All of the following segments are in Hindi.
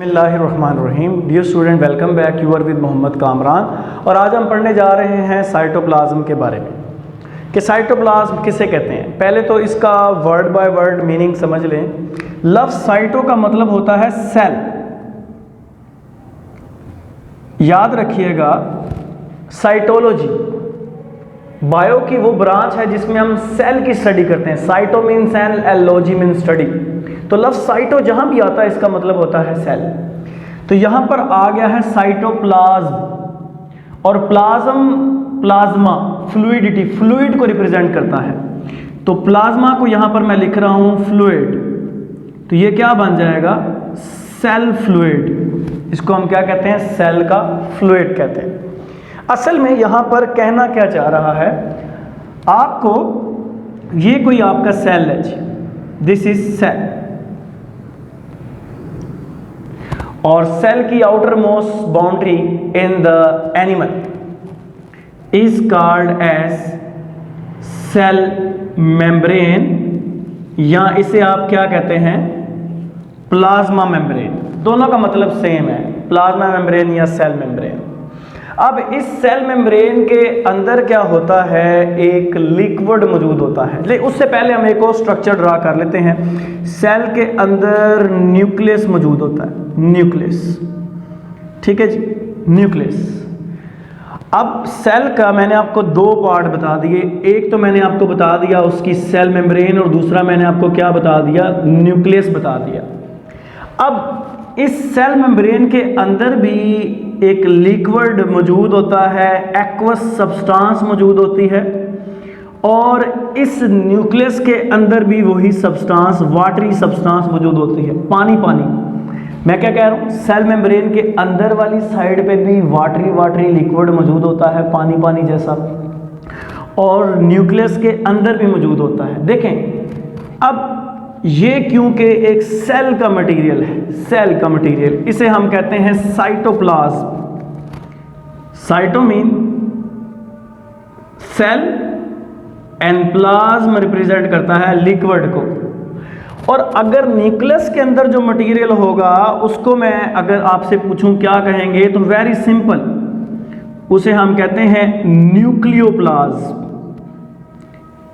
बिस्मिल्लाहिर्रहमानिर्रहीम। Dear student, welcome back. You are with Mohammad Kamran और आज हम पढ़ने जा रहे हैं साइटोप्लाज्म के बारे में कि साइटोप्लाज्म किसे कहते हैं। पहले तो इसका वर्ड बाय वर्ड मीनिंग समझ लें। लफ्ज़ साइटो का मतलब होता है सेल। याद रखिएगा, साइटोलॉजी बायो की वो ब्रांच है जिसमें हम सेल की स्टडी करते हैं। Cyto mean cell, ology mean study. तो लफ्ज़ साइटो जहां भी आता है इसका मतलब होता है सेल। तो यहां पर आ गया है साइटोप्लाज्म, और प्लाज्मा फ्लूइडिटी, फ्लूइड को रिप्रेजेंट करता है। तो प्लाज्मा को यहां पर मैं लिख रहा हूं फ्लूइड, तो ये क्या बन जाएगा? Cell fluid. इसको हम क्या कहते हैं? सेल का फ्लूइड कहते हैं। असल में यहां पर कहना क्या चाह रहा है आपको, ये कोई आपका सेल है जी, दिस इज सेल, और सेल की outermost boundary in the animal is called as cell membrane, या इसे आप क्या कहते हैं? Plasma membrane. दोनों का मतलब सेम है, प्लाज्मा मेम्ब्रेन या सेल मेम्ब्रेन। अब इस सेल मेम्ब्रेन के अंदर क्या होता है? एक लिक्विड मौजूद होता है। लेकिन उससे पहले हम एक और स्ट्रक्चर ड्रा कर लेते हैं। सेल के अंदर न्यूक्लियस मौजूद होता है, न्यूक्लियस, ठीक है जी, न्यूक्लियस। अब सेल का मैंने आपको दो पार्ट बता दिए। एक तो मैंने आपको बता दिया उसकी सेल मेम्ब्रेन, और दूसरा मैंने आपको क्या बता दिया? न्यूक्लियस बता दिया। अब इस सेल मेम्ब्रेन के अंदर भी एक लिक्विड मौजूद होता है, एक्वस सब्सटेंस मौजूद होती है, और इस न्यूक्लियस के अंदर भी वही सब्सटेंस, वाटरी सब्सटेंस मौजूद होती है, पानी पानी। मैं क्या कह रहा हूँ? सेल मेम्ब्रेन के अंदर वाली साइड पे भी वाटरी लिक्विड मौजूद होता है, पानी पानी जैसा, और न्यूक्लियस के अंदर भी मौजूद होता है। देखें, अब ये क्योंकि एक सेल का मटेरियल है, सेल का मटेरियल, इसे हम कहते हैं cytoplasm. Cyto mean cell and plasm represent करता है लिक्विड को। और अगर न्यूक्लियस के अंदर जो मटेरियल होगा उसको मैं अगर आपसे पूछूं क्या कहेंगे, तो वेरी सिंपल, उसे हम कहते हैं न्यूक्लियोप्लाज्म,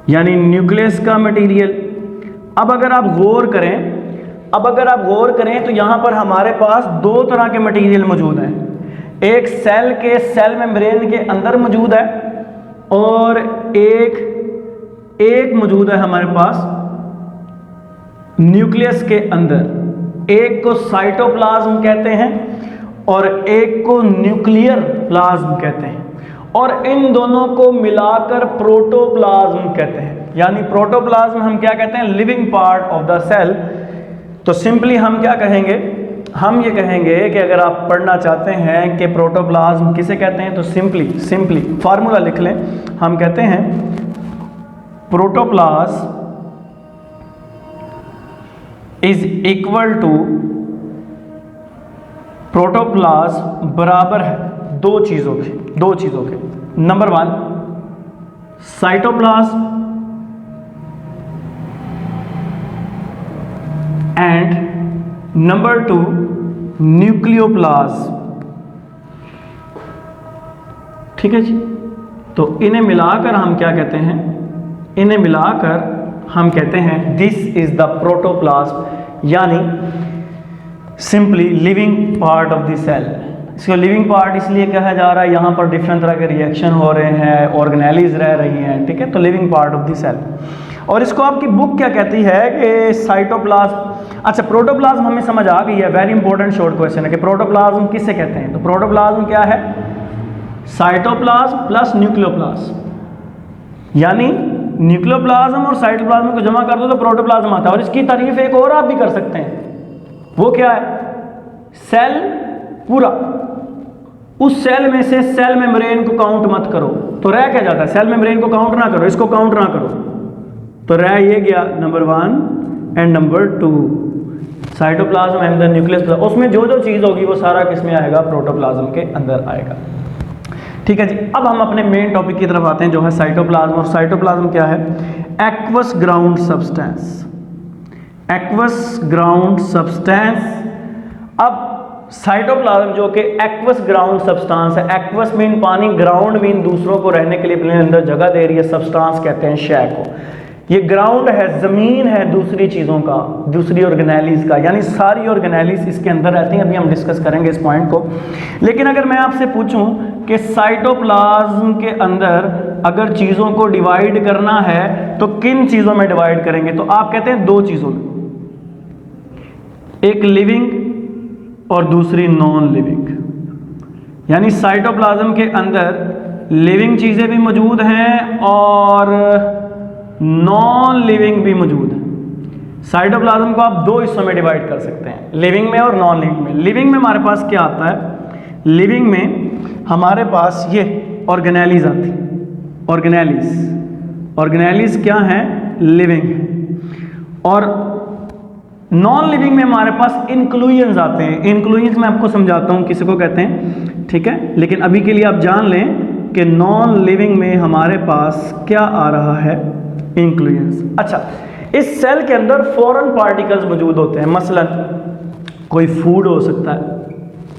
यानी न्यूक्लियस का मटेरियल। अब अगर आप गौर करें तो यहां पर हमारे पास दो तरह के मटेरियल मौजूद हैं। एक सेल के सेल मेम्ब्रेन के अंदर मौजूद है, और एक मौजूद है हमारे पास न्यूक्लियस के अंदर। एक को साइटोप्लाज्म कहते हैं और एक को न्यूक्लियर प्लाज्म कहते हैं, और इन दोनों को मिलाकर प्रोटोप्लाज्म कहते हैं। यानी प्रोटोप्लाज्म हम क्या कहते हैं? Living part of the cell. तो सिंपली हम क्या कहेंगे? हम ये कहेंगे कि अगर आप पढ़ना चाहते हैं कि प्रोटोप्लाज्म किसे कहते हैं, तो सिंपली फार्मूला लिख लें। हम कहते हैं protoplasm is equal to, protoplasm बराबर है दो चीजों के। Number one cytoplasm and number two nucleoplasm, ठीक है जी। तो इन्हें मिलाकर हम क्या कहते हैं? इन्हें मिलाकर हम कहते हैं दिस इज द प्रोटोप्लाज्म, यानी simply living part of the cell. इसको लिविंग पार्ट इसलिए कहा जा रहा है, यहाँ पर डिफरेंट तरह के रिएक्शन हो रहे हैं, ऑर्गेनेलिज रह रही हैं, ठीक है। तो living part of the cell. और इसको आपकी बुक क्या कहती है कि साइटोप्लाज्म। अच्छा, प्रोटोप्लाज्म हमें समझ आ गई है। वेरी इंपॉर्टेंट शॉर्ट क्वेश्चन है कि प्रोटोप्लाज्म किसे कहते हैं। तो प्रोटोप्लाज्म क्या है? साइटोप्लाज्म प्लस न्यूक्लियोप्लाज्म, यानी न्यूक्लियोप्लाज्म और साइटोप्लाज्म को जमा कर दो तो प्रोटोप्लाज्म आता है। और इसकी तारीफ एक और आप भी कर सकते हैं, वो क्या है? सेल पूरा, उस सेल में से सेल मेम्ब्रेन को काउंट मत करो, तो रह क्या जाता है? सेल मेम्ब्रेन को काउंट ना करो, इसको काउंट ना करो, तो रह ये गया number 1 and number 2, cytoplasm and the nucleus. उसमें जो चीज होगी वो सारा किसमें आएगा? प्रोटोप्लाज्म के अंदर आएगा, ठीक है जी। अब हम अपने मेन टॉपिक की तरफ आते हैं, जो है साइटोप्लाज्म। और साइटोप्लाज्म क्या है? Aqueous ground substance, aqueous ground substance. अब साइटोप्लाज्म जो कि एक्वस ग्राउंड सब्सटेंस है, एक्वस मीन पानी, ग्राउंड मीन दूसरों को रहने के लिए अपने अंदर जगह दे रही है, सब्सटेंस कहते हैं शय को। ये ग्राउंड है, ज़मीन है दूसरी चीज़ों का, दूसरी ऑर्गेनेलिज का, यानी सारी ऑर्गेनेलिज इसके अंदर रहती हैं। अभी हम डिस्कस करेंगे इस पॉइंट को। लेकिन अगर मैं आपसे पूछूं कि साइटोप्लाज्म के अंदर अगर चीज़ों को डिवाइड करना है तो किन चीज़ों में डिवाइड करेंगे, तो आप कहते हैं दो चीज़ों में, एक लिविंग और दूसरी नॉन लिविंग। यानी साइटोप्लाज्म के अंदर लिविंग चीज़ें भी मौजूद हैं और नॉन लिविंग भी मौजूद है। साइटोप्लाज्म को आप दो हिस्सों में डिवाइड कर सकते हैं, लिविंग में और नॉन लिविंग में। लिविंग में हमारे पास क्या आता है, लिविंग में हमारे पास ये ऑर्गेनेलिज आती है। ऑर्गेनेलिज क्या है, लिविंग है। और नॉन लिविंग में हमारे पास इंक्लूजन्स आते हैं। इंक्लूजन्स मैं आपको समझाता हूँ किसी को कहते हैं, ठीक है। लेकिन अभी के लिए आप जान लें कि नॉन लिविंग में हमारे पास क्या आ रहा है, इंक्लूजन्स। अच्छा, इस सेल के अंदर फॉरेन पार्टिकल्स मौजूद होते हैं। मसलन कोई फूड हो सकता है,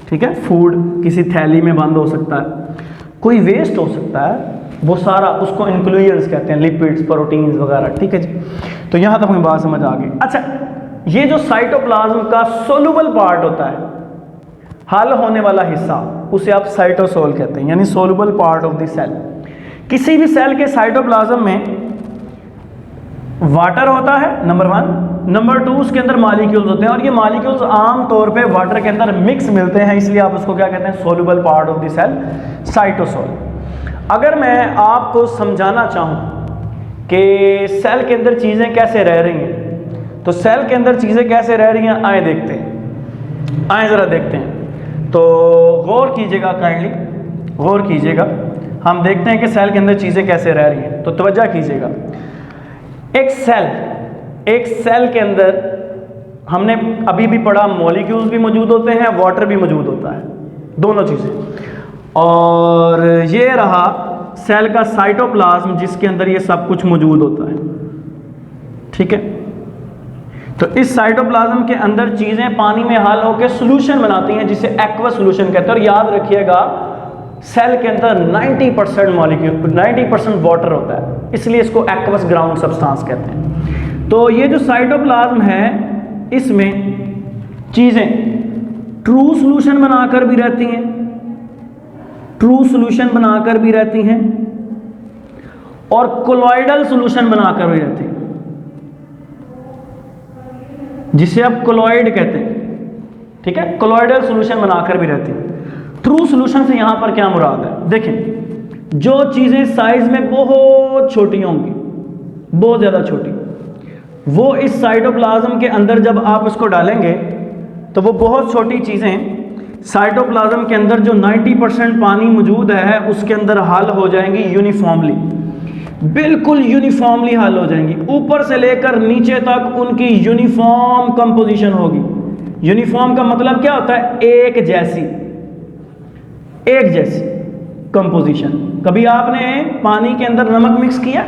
ठीक है, फूड किसी थैली में बंद हो सकता है, कोई वेस्ट हो सकता है, वो सारा उसको इंक्लूजन्स कहते हैं, लिपिड्स, प्रोटीन्स वगैरह, ठीक है जी। तो यहाँ तक हमें बात समझ आ गई। अच्छा, ये जो साइटोप्लाज्म का सोलुबल पार्ट होता है, हल होने वाला हिस्सा, उसे आप साइटोसोल कहते हैं, यानी soluble part of the cell. किसी भी सेल के साइटोप्लाज्म में वाटर होता है, नंबर 1। नंबर 2, उसके अंदर मॉलिक्यूल्स होते हैं और ये मॉलिक्यूल्स आम तौर पे वाटर के अंदर मिक्स मिलते हैं, इसलिए आप उसको क्या कहते हैं, soluble part of the cell, cytosol. अगर मैं आपको समझाना चाहूँ कि सेल के अंदर चीज़ें कैसे रह रही हैं, तो सेल के अंदर चीज़ें कैसे रह रही हैं, आए देखते हैं, आए ज़रा देखते हैं। तो गौर कीजिएगा, काइंडली गौर कीजिएगा। हम देखते हैं कि सेल के अंदर चीज़ें कैसे रह रही हैं, तो तवज्जो कीजिएगा। एक सेल के अंदर हमने अभी भी पढ़ा, मॉलिक्यूल्स भी मौजूद होते हैं, वाटर भी मौजूद होता है, दोनों चीज़ें। और ये रहा सेल का साइटोप्लाज्म जिसके अंदर ये सब कुछ मौजूद होता है, ठीक है। तो इस साइटोप्लाज्म के अंदर चीज़ें पानी में हल होकर सॉल्यूशन बनाती हैं, जिसे एक्वस सॉल्यूशन कहते हैं। और याद रखिएगा, सेल के अंदर 90% मॉलिक्यूल, 90% वाटर होता है, इसलिए इसको एक्वस ग्राउंड सब्सटेंस कहते हैं। तो ये जो साइटोप्लाज्म है, इसमें चीज़ें ट्रू सॉल्यूशन बनाकर भी रहती हैं, ट्रू सॉल्यूशन बनाकर भी रहती हैं और कोलॉइडल सॉल्यूशन बनाकर भी रहती हैं, जिसे आप कोलॉइड कहते हैं, ठीक है। कोलॉइडल सॉल्यूशन बनाकर भी रहती हैं। ट्रू सॉल्यूशन से यहां पर क्या मुराद है, देखें, जो चीजें साइज में बहुत छोटी होंगी, बहुत ज्यादा छोटी, वो इस साइटोप्लाज्म के अंदर जब आप उसको डालेंगे तो वो बहुत छोटी चीजें साइटोप्लाज्म के अंदर जो 90% पानी मौजूद है उसके अंदर हल हो जाएंगी यूनिफॉर्मली, बिल्कुल यूनिफॉर्मली हल हो जाएंगी, ऊपर से लेकर नीचे तक उनकी यूनिफॉर्म कंपोजिशन होगी। यूनिफॉर्म का मतलब क्या होता है, एक जैसी कंपोजिशन। कभी आपने पानी के अंदर नमक मिक्स किया,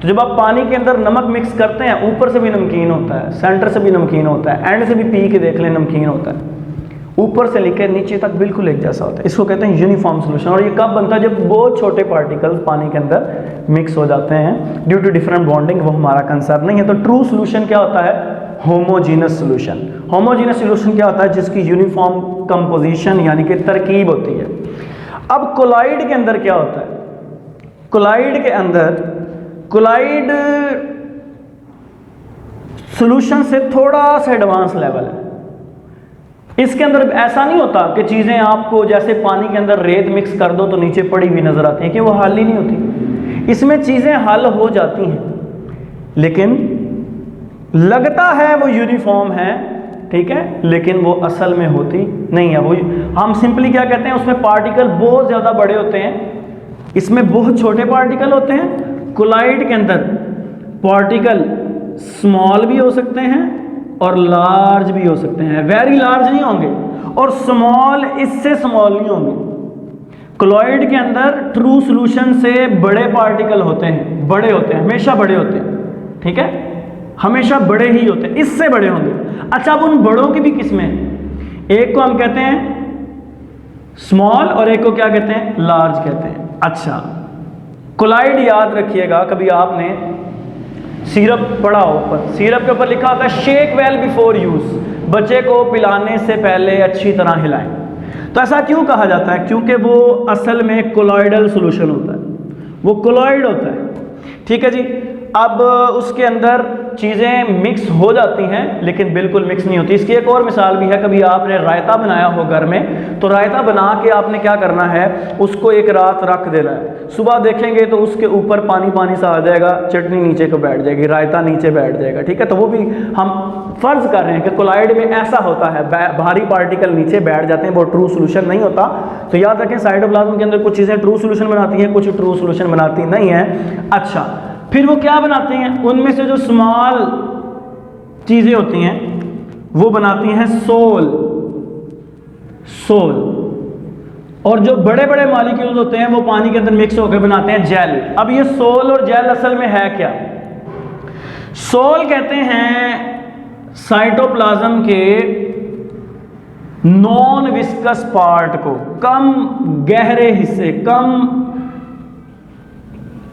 तो जब आप पानी के अंदर नमक मिक्स करते हैं, ऊपर से भी नमकीन होता है, सेंटर से भी नमकीन होता है, एंड से भी पी के देख लें नमकीन होता है, ऊपर से लेकर नीचे तक बिल्कुल एक जैसा होता है। इसको कहते हैं यूनिफॉर्म सॉल्यूशन। और ये कब बनता है, जब बहुत छोटे पार्टिकल्स पानी के अंदर मिक्स हो जाते हैं ड्यू टू डिफरेंट बॉन्डिंग। वो हमारा कंसेप्ट नहीं है। तो ट्रू सॉल्यूशन क्या होता है, होमोजीनस सॉल्यूशन। होमोजीनस सॉल्यूशन क्या होता है, जिसकी यूनिफॉर्म कंपोजिशन यानी कि तरकीब होती है। अब कोलाइड के अंदर क्या होता है, कोलाइड के अंदर, कोलाइड सॉल्यूशन से थोड़ा सा एडवांस लेवल है। इसके अंदर ऐसा नहीं होता कि चीज़ें आपको जैसे पानी के अंदर रेत मिक्स कर दो तो नीचे पड़ी हुई नजर आती है, कि वो हल ही नहीं होती। इसमें चीज़ें हल हो जाती हैं, लेकिन लगता है वो यूनिफॉर्म है, ठीक है, लेकिन वो असल में होती नहीं है। वो हम सिंपली क्या कहते हैं, उसमें पार्टिकल बहुत ज़्यादा बड़े होते हैं, इसमें बहुत छोटे पार्टिकल होते हैं। कोलाइड के अंदर पार्टिकल स्मॉल भी हो सकते हैं और लार्ज भी हो सकते हैं। वेरी लार्ज नहीं होंगे और स्मॉल इससे स्मॉल नहीं होंगे। कोलॉइड के अंदर ट्रू सॉल्यूशन से बड़े पार्टिकल होते हैं, बड़े होते हैं, हमेशा बड़े होते हैं, ठीक है, हमेशा बड़े ही होते हैं, इससे बड़े होंगे। अच्छा, अब उन बड़ों की भी किस्में हैं। एक को हम कहते हैं स्मॉल और एक को क्या कहते हैं, लार्ज कहते हैं। अच्छा, कोलाइड याद रखिएगा, कभी आपने सिरप पढ़ा हो, ऊपर सिरप के ऊपर लिखा होता है शेक वेल बिफोर यूज, बच्चे को पिलाने से पहले अच्छी तरह हिलाएं। तो ऐसा क्यों कहा जाता है? क्योंकि वो असल में कोलॉइडल सॉल्यूशन होता है, वो कोलॉइड होता है, ठीक है जी। अब उसके अंदर चीज़ें मिक्स हो जाती हैं लेकिन बिल्कुल मिक्स नहीं होती। इसकी एक और मिसाल भी है, कभी आपने रायता बनाया हो घर में, तो रायता बना के आपने क्या करना है, उसको एक रात रख देना है, सुबह देखेंगे तो उसके ऊपर पानी पानी सा आ जाएगा, चटनी नीचे को बैठ जाएगी, रायता नीचे बैठ जाएगा, ठीक है। तो वो भी हम फर्ज कर रहे हैं कि कोलाइड में ऐसा होता है, भारी पार्टिकल नीचे बैठ जाते हैं, वो ट्रू सोल्यूशन नहीं होता। तो याद रखें साइटोप्लाज्म के अंदर कुछ चीज़ें ट्रू सोल्यूशन बनाती हैं, कुछ ट्रू सोल्यूशन बनाती नहीं है। अच्छा, फिर वो क्या बनाते हैं, उनमें से जो स्मॉल चीजें होती हैं वो बनाती हैं सोल, और जो बड़े बड़े मॉलिक्यूल्स होते हैं वो पानी के अंदर मिक्स होकर बनाते हैं जेल। अब ये सोल और जेल असल में है क्या? सोल कहते हैं साइटोप्लाज्म के नॉन विस्कस पार्ट को, कम गहरे हिस्से, कम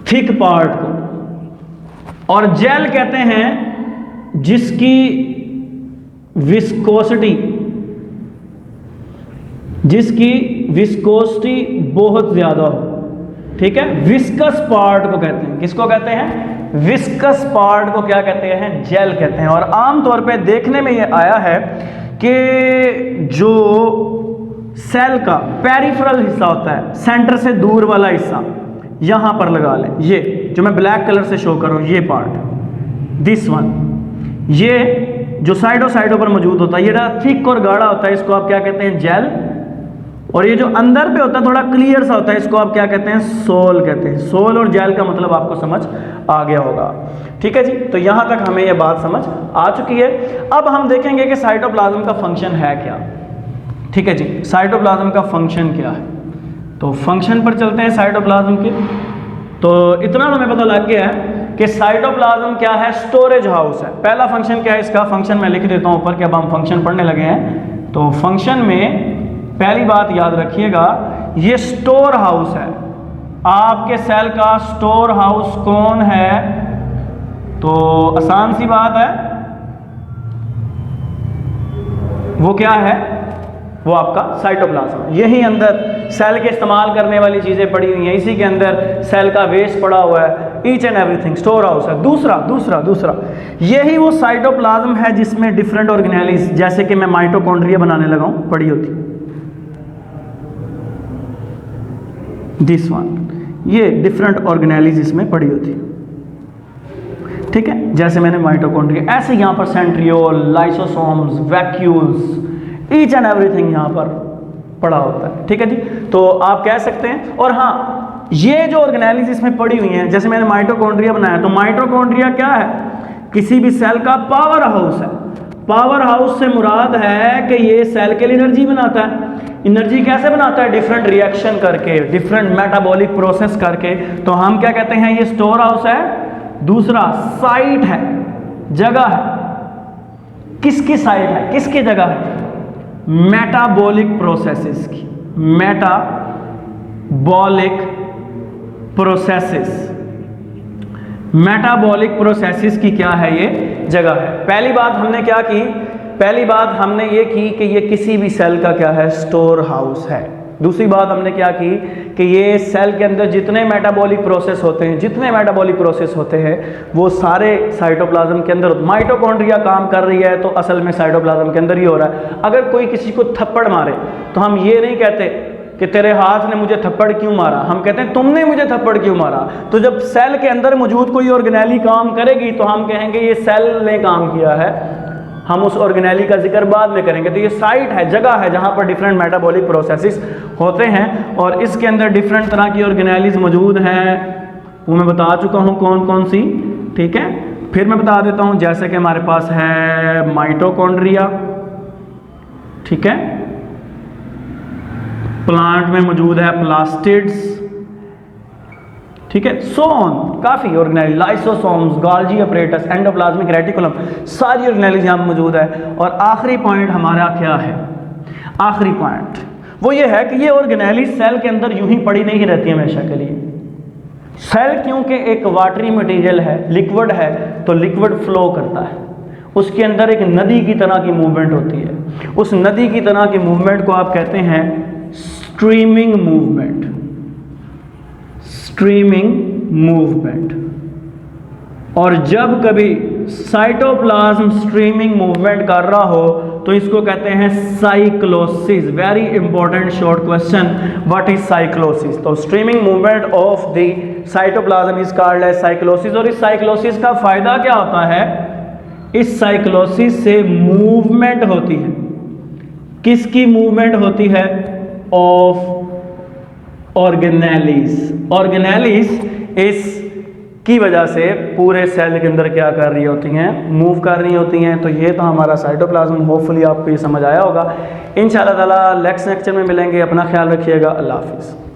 थिक पार्ट को, और जेल कहते हैं जिसकी विस्कोसिटी बहुत ज्यादा हो, ठीक है। विस्कस पार्ट को कहते हैं, किसको कहते हैं? विस्कस पार्ट को क्या कहते हैं? जेल कहते हैं। और आमतौर पे देखने में ये आया है कि जो सेल का पेरिफेरल हिस्सा होता है, सेंटर से दूर वाला हिस्सा, यहां पर लगा लें, ये जो मैं ब्लैक कलर से शो कर रहा हूं, ये पार्ट, दिस वन, ये जो साइडों पर मौजूद होता है, ये थिक और गाढ़ा होता है, इसको आप क्या कहते हैं? जेल। और ये जो अंदर पे होता है थोड़ा क्लियर सा होता है, इसको आप क्या कहते हैं? सोल कहते हैं। सोल और जेल का मतलब आपको समझ आ गया होगा, ठीक है जी। तो यहां तक हमें यह बात समझ आ चुकी है। अब हम देखेंगे कि साइटोप्लाज्म का फंक्शन है क्या, ठीक है जी। साइटोप्लाज्म का फंक्शन क्या है, तो फंक्शन पर चलते हैं साइटोप्लाज्म के। तो इतना हमें पता लग गया है कि साइटोप्लाज्म क्या है? स्टोरेज हाउस है। पहला फंक्शन क्या है इसका? फंक्शन मैं लिख देता हूं ऊपर कि अब हम फंक्शन पढ़ने लगे हैं। तो फंक्शन में पहली बात याद रखिएगा, ये स्टोर हाउस है। आपके सेल का स्टोर हाउस कौन है? तो आसान सी बात है, वो क्या है? वो आपका साइटोप्लाज्म। यही अंदर सेल के इस्तेमाल करने वाली चीजें पड़ी हुई हैं, इसी के अंदर सेल का वेस्ट पड़ा हुआ है, each and everything store house है। दूसरा यही वो साइटोप्लाज्म है जिसमें डिफरेंट ऑर्गेनेलिज, जैसे कि मैं माइटोकॉन्ड्रिया बनाने लगा हूं, पड़ी होती, दिस वन, ये डिफरेंट ऑर्गेनेलिज इसमें पड़ी होती, ठीक है। जैसे मैंने माइटोकॉन्ड्रिया, ऐसे यहां पर centriole, lysosomes, vacuoles, each and everything यहां पर पड़ा होता है, ठीक है जी। तो आप कह सकते हैं। और हाँ, ये जो ऑर्गेनेलिज इसमें पड़ी हुई हैं, जैसे मैंने माइटोकॉन्ड्रिया बनाया, तो माइटोकॉन्ड्रिया क्या है? किसी भी सेल का पावर हाउस है। पावर हाउस से मुराद है कि ये सेल के लिए एनर्जी बनाता है। एनर्जी कैसे बनाता है? डिफरेंट रिएक्शन करके, डिफरेंट मेटाबॉलिक प्रोसेस करके। तो हम क्या कहते हैं? ये स्टोर हाउस है। दूसरा साइट है, जगह है। किसकी साइट है? किसकी जगह है? मेटाबॉलिक प्रोसेसेस की, मेटाबॉलिक प्रोसेसेस की क्या है? ये जगह है। पहली बात हमने क्या की? पहली बात हमने ये की कि ये किसी भी सेल का क्या है? स्टोर हाउस है। दूसरी बात हमने क्या की कि ये सेल के अंदर जितने मेटाबॉलिक प्रोसेस होते हैं वो सारे साइटोप्लाज्म के अंदर। माइटोकॉन्ड्रिया काम कर रही है तो असल में साइटोप्लाज्म के अंदर ही हो रहा है। अगर कोई किसी को थप्पड़ मारे तो हम ये नहीं कहते कि तेरे हाथ ने मुझे थप्पड़ क्यों मारा, हम कहते हैं तुमने मुझे थप्पड़ क्यों मारा। तो जब सेल के अंदर मौजूद कोई ऑर्गेनेली काम करेगी तो हम कहेंगे ये सेल ने काम किया है, हम उस ऑर्गेनेली का जिक्र बाद में करेंगे। तो ये साइट है, जगह है जहां पर डिफरेंट मेटाबॉलिक प्रोसेसेस होते हैं और इसके अंदर डिफरेंट तरह की ऑर्गेनेलीज मौजूद हैं। वो मैं बता चुका हूं कौन कौन सी, ठीक है। फिर मैं बता देता हूं, जैसे कि हमारे पास है माइटोकॉन्ड्रिया, ठीक है। प्लांट में मौजूद है प्लास्टिड्स, ठीक है। सो ऑन, काफी organelle, lysosomes, Golgi apparatus, endoplasmic reticulum, सारी ऑर्गेनेलीज यहां मौजूद है। और आखिरी पॉइंट हमारा क्या है? आखिरी पॉइंट वो ये है कि ये ऑर्गेनेली सेल के अंदर यूं ही पड़ी नहीं रहती हमेशा के लिए। सेल क्योंकि एक वाटरी मटेरियल है, लिक्विड है, तो लिक्विड फ्लो करता है, उसके अंदर एक नदी की तरह की मूवमेंट होती है। उस नदी की तरह की मूवमेंट को आप कहते हैं स्ट्रीमिंग मूवमेंट, स्ट्रीमिंग मूवमेंट। और जब कभी साइटोप्लाज्म स्ट्रीमिंग मूवमेंट कर रहा हो तो इसको कहते हैं cyclosis. Very important short question, what is cyclosis? तो streaming movement of the cytoplasm is called as cyclosis. और इस साइक्लोसिस का फायदा क्या होता है? इस साइक्लोसिस से मूवमेंट होती है। किसकी मूवमेंट होती है? Of organelles. ऑर्गेनेलिस इस की वजह से पूरे सेल के अंदर क्या कर रही होती हैं? मूव कर रही होती हैं। तो ये तो हमारा साइटोप्लाज्म, होपफुली आपको ये समझ आया होगा। इंशाल्लाह ताला नेक्स्ट लेक्चर में मिलेंगे। अपना ख्याल रखिएगा। अल्लाह हाफिज़।